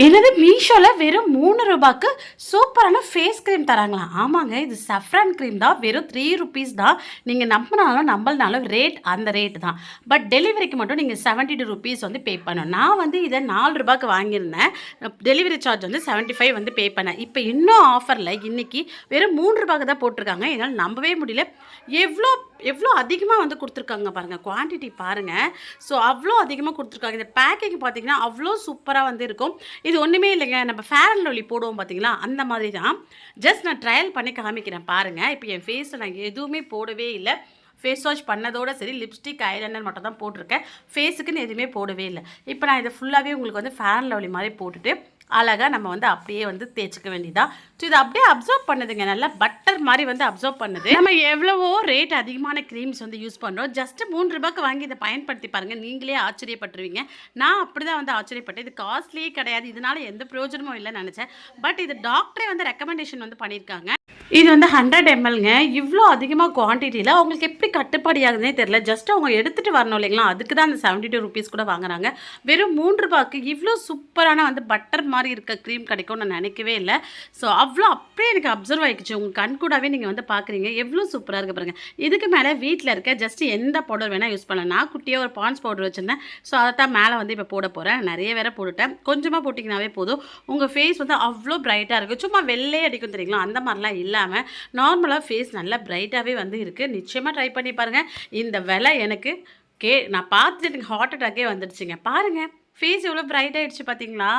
என்னது மீஷோவில் வெறும் 3 ரூபாய்க்கு சூப்பரான ஃபேஸ் க்ரீம் தராங்களாம். ஆமாங்க, இது சஃப்ரான் க்ரீம் தான். வெறும் 3 ருபீஸ் தான். நீங்கள் நம்பினாலும் நம்பலனாலும் ரேட் அந்த ரேட் தான். பட் டெலிவரிக்கு மட்டும் நீங்கள் 72 ருபீஸ் வந்து பே பண்ணணும். நான் வந்து இதை 4 ரூபாய்க்கு வாங்கியிருந்தேன். டெலிவரி சார்ஜ் வந்து 75 வந்து பே பண்ணேன். இப்போ இன்னும் ஆஃபரில் இன்றைக்கி வெறும் 3 ரூபாய்க்கு தான் போட்டிருக்காங்க. என்னால் நம்பவே முடியல. எவ்வளோ எவ்வளோ அதிகமாக வந்து கொடுத்துருக்காங்க பாருங்கள். குவான்டிட்டி பாருங்கள். ஸோ அவ்வளோ அதிகமாக கொடுத்துருக்காங்க. இந்த பேக்கிங் பார்த்திங்கன்னா அவ்வளோ சூப்பராக வந்து இருக்கும். இது ஒன்றுமே இல்லைங்க, நம்ம ஃபேர் அண்ட் லவ்லி போடுவோம் பார்த்தீங்களா, அந்த மாதிரி தான். ஜஸ்ட் நான் ட்ரையல் பண்ணி காமிக்கிறேன் பாருங்கள். இப்போ என் ஃபேஸில் நான் எதுவுமே போடவே இல்லை. ஃபேஸ் வாஷ் பண்ணதோட சரி, லிப்ஸ்டிக் ஐலைனர் மட்டும் தான் போட்டிருக்கேன். ஃபேஸுக்குன்னு எதுவுமே போடவே இல்லை. இப்போ நான் இதை ஃபுல்லாகவே உங்களுக்கு வந்து ஃபேர் அண்ட் லவ்லி மாதிரி போட்டுட்டு அழகாக நம்ம வந்து அப்படியே வந்து தேய்ச்சிக்க வேண்டியதான். ஸோ இதை அப்படியே அப்சர்வ் பண்ணுதுங்க, நல்லா பட்டர் மாதிரி வந்து அப்சர்வ் பண்ணுது. நம்ம எவ்வளவோ ரேட் அதிகமான க்ரீம்ஸ் வந்து யூஸ் பண்ணுறோம். ஜஸ்ட்டு 3 ரூபாய்க்கு வாங்கி இதை பயன்படுத்தி பாருங்கள், நீங்களே ஆச்சரியப்பட்டுருவீங்க. நான் அப்படி தான் வந்து ஆச்சரியப்பட்டேன். இது காஸ்ட்லியே கிடையாது, இதனால் எந்த பிரயோஜனமும் இல்லைன்னு நினச்சேன். பட் இது டாக்டரே வந்து ரெக்கமெண்டேஷன் வந்து பண்ணியிருக்காங்க. இது வந்து 100 mlங்க. இவ்வளோ அதிகமாக குவான்டிட்டியில் அவங்களுக்கு எப்படி கட்டுப்பாடி ஆகுதுன்னே தெரியல. ஜஸ்ட் அவங்க எடுத்துகிட்டு வரணும் இல்லைங்களா, அதுக்கு தான் அந்த 72 ருபீஸ் கூட வாங்குறாங்க. வெறும் 3 ரூபாய்க்கு இவ்வளோ சூப்பரான வந்து பட்டர் மாதிரி இருக்க க்ரீம் கிடைக்கும்னு நான் நினைக்கவே இல்லை. ஸோ அவ்வளோ அப்படியே எனக்கு அப்சர்வ் ஆகிடுச்சு. உங்கள் கண் கூடவே நீங்கள் வந்து பார்க்குறீங்க எவ்வளோ சூப்பராக இருக்குது பாருங்கள். இதுக்கு மேலே வீட்டில் இருக்க ஜஸ்ட் எந்த பவுடர் வேணால் யூஸ் பண்ணலாம். நான் குட்டியாக ஒரு பான்ஸ் பவுடர் வச்சுருந்தேன். ஸோ அதை தான் மேலே வந்து இப்போ போட போகிறேன். நிறைய வேற போட்டுட்டேன். கொஞ்சமாக போட்டிங்கனாவே போதும். உங்கள் ஃபேஸ் வந்து அவ்வளோ பிரைட்டாக இருக்குது. சும்மா வெள்ளையே அடிக்கும் தெரியுங்களா, அந்த மாதிரிலாம் இல்லாமல் நார்மலாக ஃபேஸ் நல்லா பிரைட்டாகவே வந்து இருக்குது. நிச்சயமாக ட்ரை பண்ணி பாருங்கள். இந்த விலை எனக்கு நான் பார்த்துட்டு எனக்கு ஹார்ட் அட்டாக்கே வந்துடுச்சுங்க. பாருங்கள் ஃபேஸ் எவ்வளோ பிரைட் ஆகிடுச்சு பார்த்தீங்களா,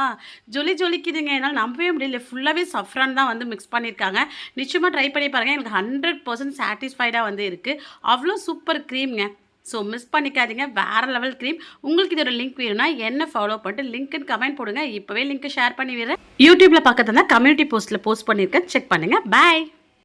ஜொலிக்குதுங்க. என்னால் நம்பவே முடியல. ஃபுல்லாகவே சஃப்ரான் தான் வந்து மிக்ஸ் பண்ணியிருக்காங்க. நிச்சயமாக ட்ரை பண்ணி பாருங்கள். எனக்கு 100% சாட்டிஸ்ஃபைடாக வந்து இருக்குது. அவ்வளோ சூப்பர் க்ரீம்ங்க. ஸோ மிஸ் பண்ணிக்காதீங்க, வேறு லெவல் க்ரீம். உங்களுக்கு இதோட லிங்க் வேணும்னா என்ன ஃபாலோ பண்ணிட்டு லிங்க்குன்னு கமெண்ட் போடுங்க. இப்போவே லிங்க்கை ஷேர் பண்ணி விடுறேன். யூடியூப்பில் பார்க்கறதுனா கம்யூனிட்டி போஸ்ட்டில் போஸ்ட் பண்ணியிருக்கேன், செக் பண்ணுங்கள். பாய்.